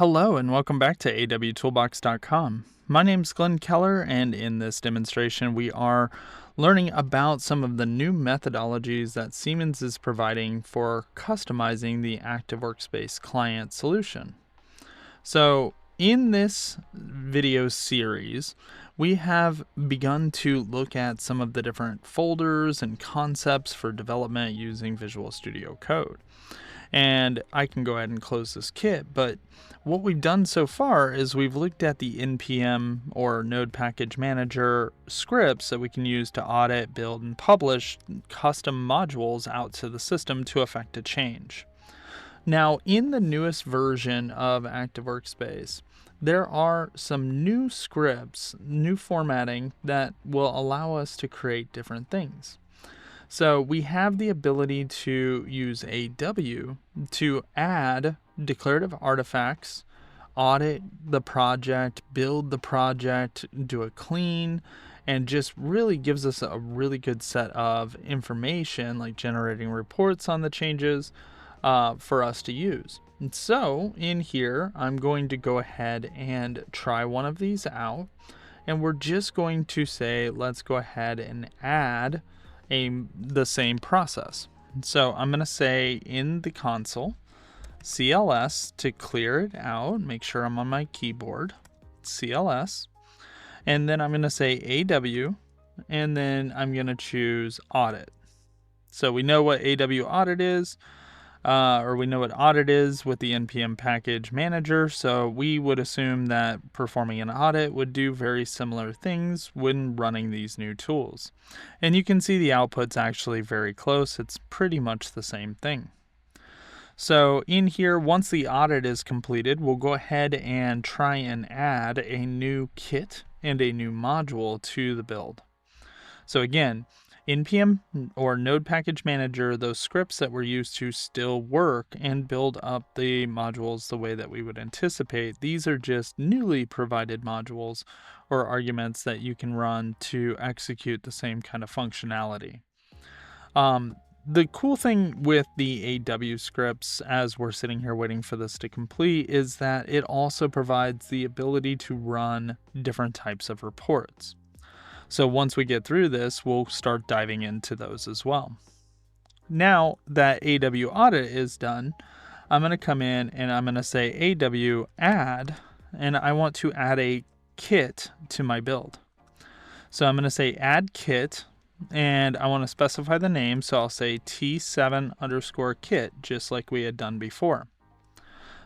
Hello and welcome back to awtoolbox.com. My name's Glenn Keller, and in this demonstration we are learning about some of the new methodologies that Siemens is providing for customizing the Active Workspace Client solution. So in this video series, we have begun to look at some of the different folders and concepts for development using Visual Studio Code. And I can go ahead and close this kit, but what we've done so far is we've looked at the NPM or Node Package Manager scripts that we can use to audit, build, and publish custom modules out to the system to effect a change. Now, in the newest version of Active Workspace, there are some new scripts, new formatting that will allow us to create different things. So we have the ability to use AW to add declarative artifacts, audit the project, build the project, do a clean, and just really gives us a really good set of information like generating reports on the changes for us to use. And so in here, I'm going to go ahead and try one of these out. And we're just going to say, let's go ahead and add the same process. So I'm going to say in the console, CLS to clear it out, make sure I'm on my keyboard, CLS, and then I'm going to say AW, and then I'm going to choose audit. So we know what AW audit is, or we know what audit is with the NPM package manager, so we would assume that performing an audit would do very similar things when running these new tools. And you can see the output's actually very close. It's pretty much the same thing. So in here, once the audit is completed, we'll go ahead and try and add a new kit and a new module to the build. So again, NPM or Node Package Manager, those scripts that were used to still work and build up the modules the way that we would anticipate. These are just newly provided modules or arguments that you can run to execute the same kind of functionality. The cool thing with the AW scripts, as we're sitting here waiting for this to complete, is that it also provides the ability to run different types of reports. So once we get through this, we'll start diving into those as well. Now that AW audit is done, I'm going to come in and I'm going to say AW add, and I want to add a kit to my build. So I'm going to say add kit, and I want to specify the name. So I'll say T7_kit, just like we had done before. I'm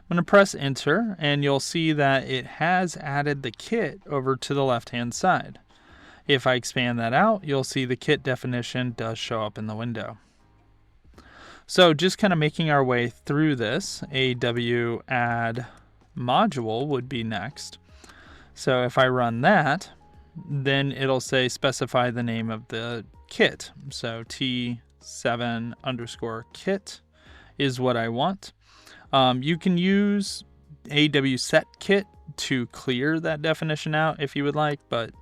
going to press enter, and you'll see that it has added the kit over to the left-hand side. If I expand that out, you'll see the kit definition does show up in the window. So just kind of making our way through this, AW add module would be next. So if I run that, then it'll say specify the name of the kit. So T7_kit is what I want. You can use AW set kit to clear that definition out if you would like, but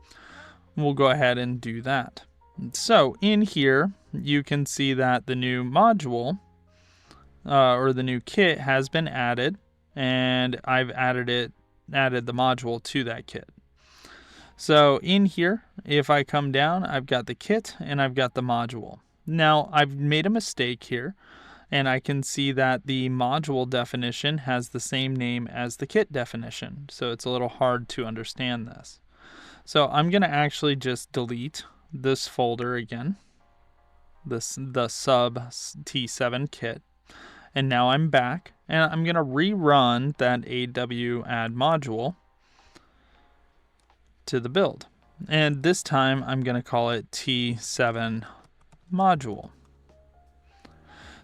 we'll go ahead and do that. So in here, you can see that the new module or the new kit has been added, and I've added the module to that kit. So in here, if I come down, I've got the kit and I've got the module. Now I've made a mistake here, and I can see that the module definition has the same name as the kit definition. So it's a little hard to understand this. So I'm going to actually just delete this folder again, the sub T7 kit. And now I'm back, and I'm going to rerun that AW add module to the build. And this time I'm going to call it T7 module.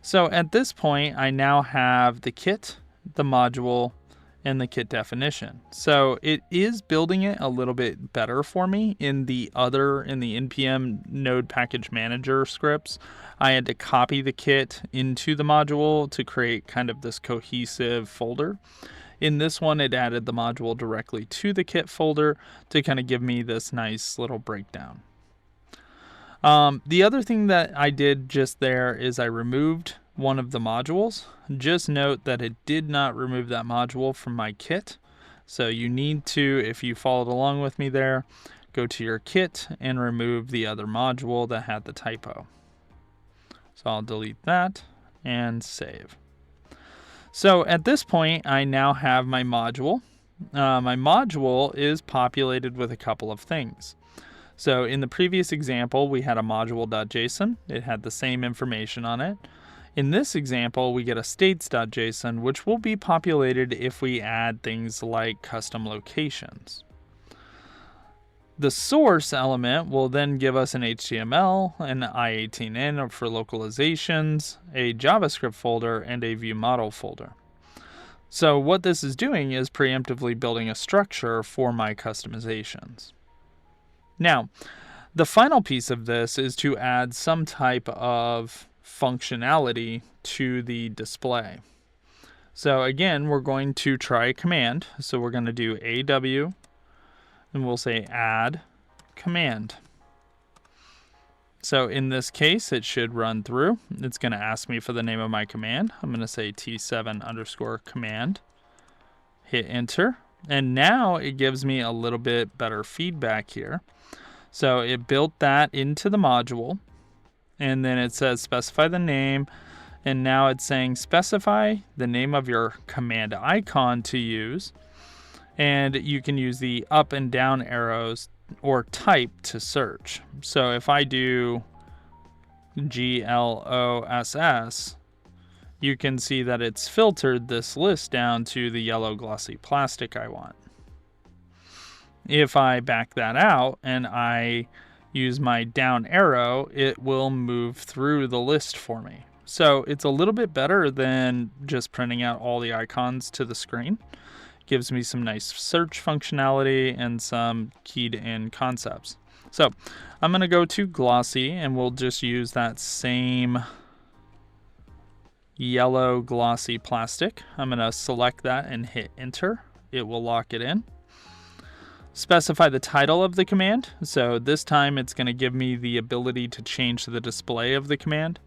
So at this point, I now have the kit, the module, and the kit definition. So it is building it a little bit better for me. In the NPM Node Package Manager scripts, I had to copy the kit into the module to create kind of this cohesive folder. In this one, it added the module directly to the kit folder to kind of give me this nice little breakdown. The other thing that I did just there is I removed one of the modules, just note that it did not remove that module from my kit. So you need to, if you followed along with me there, go to your kit and remove the other module that had the typo. So I'll delete that and save. So at this point, I now have my module. My module is populated with a couple of things. So in the previous example, we had a module.json. It had the same information on it. In this example, we get a states.json, which will be populated if we add things like custom locations. The source element will then give us an HTML, an I18N for localizations, a JavaScript folder, and a view model folder. So what this is doing is preemptively building a structure for my customizations. Now, the final piece of this is to add some type of functionality to the display. So again, we're going to try a command. So we're going to do AW and we'll say add command. So in this case, it should run through. It's going to ask me for the name of my command. I'm going to say T7_command, hit enter. And now it gives me a little bit better feedback here. So it built that into the module. And then it says specify the name. And now it's saying specify the name of your command icon to use. And you can use the up and down arrows or type to search. So if I do GLOSS, you can see that it's filtered this list down to the yellow glossy plastic I want. If I back that out and I use my down arrow, it will move through the list for me. So it's a little bit better than just printing out all the icons to the screen. Gives me some nice search functionality and some keyed in concepts. So I'm going to go to glossy and we'll just use that same yellow glossy plastic. I'm going to select that and hit enter. It will lock it in. Specify the title of the command. So this time it's going to give me the ability to change the display of the command.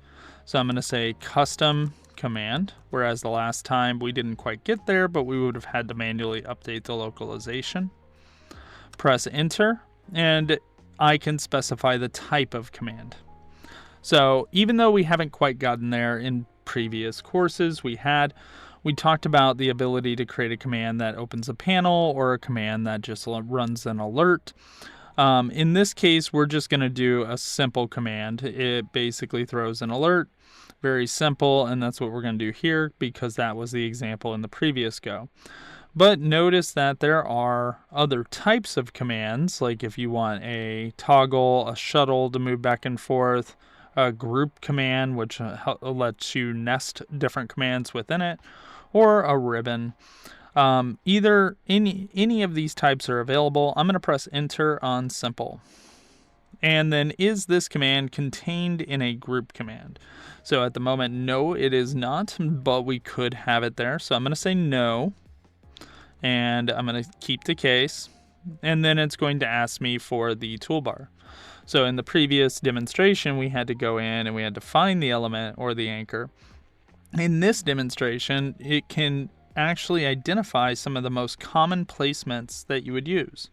So I'm going to say custom command, whereas the last time we didn't quite get there, but we would have had to manually update the localization. Press enter, and I can specify the type of command. So even though we haven't quite gotten there in previous courses we talked about the ability to create a command that opens a panel or a command that just runs an alert. In this case, we're just going to do a simple command. It basically throws an alert. Very simple, and that's what we're going to do here because that was the example in the previous go. But notice that there are other types of commands, like if you want a toggle, a shuttle to move back and forth, a group command, which lets you nest different commands within it, or a ribbon. Either any of these types are available. I'm going to press enter on simple. And then is this command contained in a group command? So at the moment, no, it is not, but we could have it there. So I'm going to say no, and I'm going to keep the case, and then it's going to ask me for the toolbar. So in the previous demonstration, we had to go in and we had to find the element or the anchor. In this demonstration, it can actually identify some of the most common placements that you would use.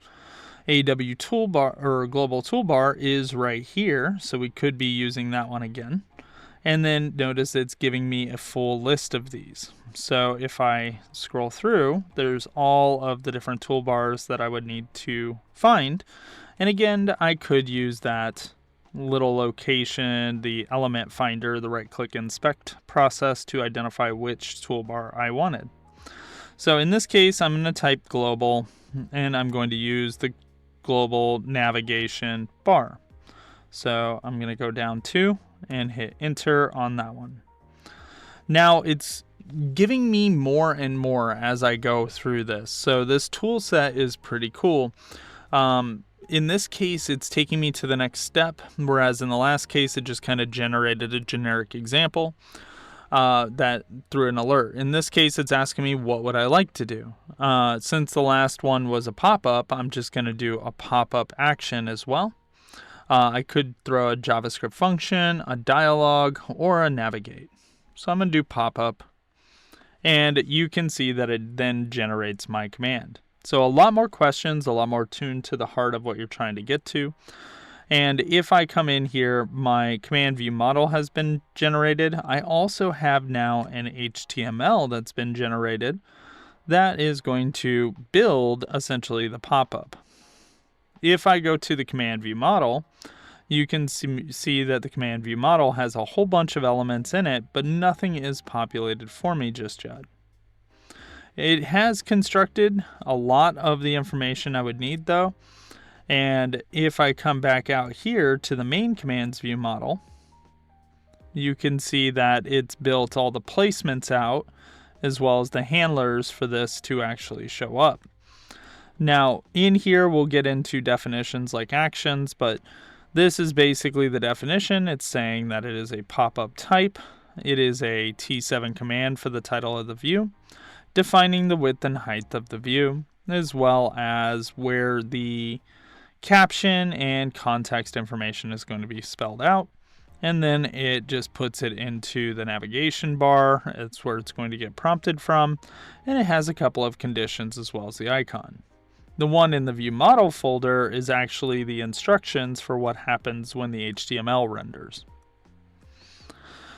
AW toolbar or global toolbar is right here, so we could be using that one again. And then notice it's giving me a full list of these. So if I scroll through, there's all of the different toolbars that I would need to find. And again, I could use that little location, the element finder, the right-click inspect process to identify which toolbar I wanted. So in this case, I'm going to type global, and I'm going to use the global navigation bar. So I'm going to go down 2 and hit enter on that one. Now it's giving me more and more as I go through this. So this tool set is pretty cool. In this case, it's taking me to the next step, whereas in the last case, it just kind of generated a generic example that threw an alert. In this case, it's asking me what would I like to do. Since the last one was a pop-up, I'm just going to do a pop-up action as well. I could throw a JavaScript function, a dialog, or a navigate. So I'm going to do pop-up, and you can see that it then generates my command. So a lot more questions, a lot more tuned to the heart of what you're trying to get to. And if I come in here, my command view model has been generated. I also have now an HTML that's been generated that is going to build essentially the pop-up. If I go to the command view model, you can see that the command view model has a whole bunch of elements in it, but nothing is populated for me just yet. It has constructed a lot of the information I would need though. And if I come back out here to the main commands view model, you can see that it's built all the placements out as well as the handlers for this to actually show up. Now in here we'll get into definitions like actions, but this is basically the definition. It's saying that it is a pop-up type. It is a T7 command for the title of the view, defining the width and height of the view, as well as where the caption and context information is going to be spelled out. And then it just puts it into the navigation bar. It's where it's going to get prompted from. And it has a couple of conditions as well as the icon. The one in the view model folder is actually the instructions for what happens when the HTML renders.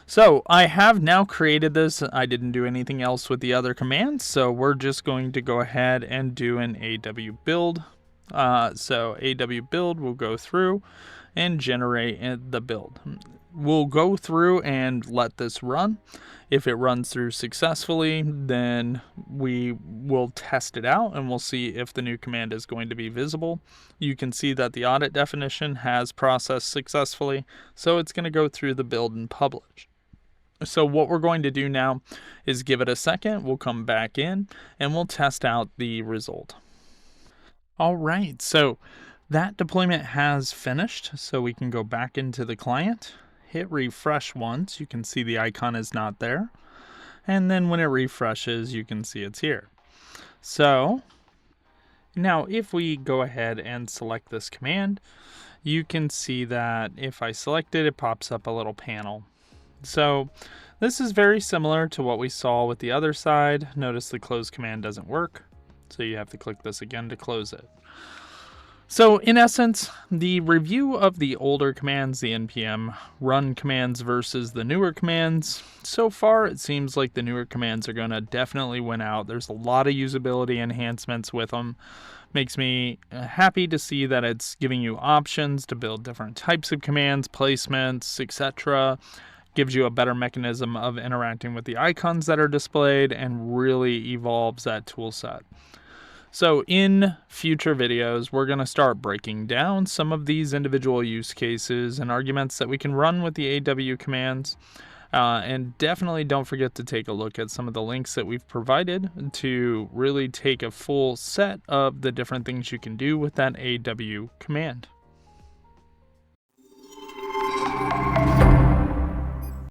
So I have now created this. I didn't do anything else with the other commands. So we're just going to go ahead and do an AW build. So AW build will go through and generate the build. We'll go through and let this run. If it runs through successfully, then we will test it out and we'll see if the new command is going to be visible. You can see that the audit definition has processed successfully, so it's going to go through the build and publish. So what we're going to do now is give it a second. We'll come back in and we'll test out the result. All right, so that deployment has finished, so we can go back into the client, hit refresh once. You can see the icon is not there, and then when it refreshes, you can see it's here. So now if we go ahead and select this command, you can see that if I select it, it pops up a little panel. So this is very similar to what we saw with the other side. Notice the close command doesn't work, so you have to click this again to close it. So in essence, the review of the older commands, the npm run commands versus the newer commands, so far it seems like the newer commands are going to definitely win out. There's a lot of usability enhancements with them. Makes me happy to see that it's giving you options to build different types of commands, placements, etc. Gives you a better mechanism of interacting with the icons that are displayed and really evolves that tool set. So in future videos, we're going to start breaking down some of these individual use cases and arguments that we can run with the AW commands. And definitely don't forget to take a look at some of the links that we've provided to really take a full set of the different things you can do with that AW command.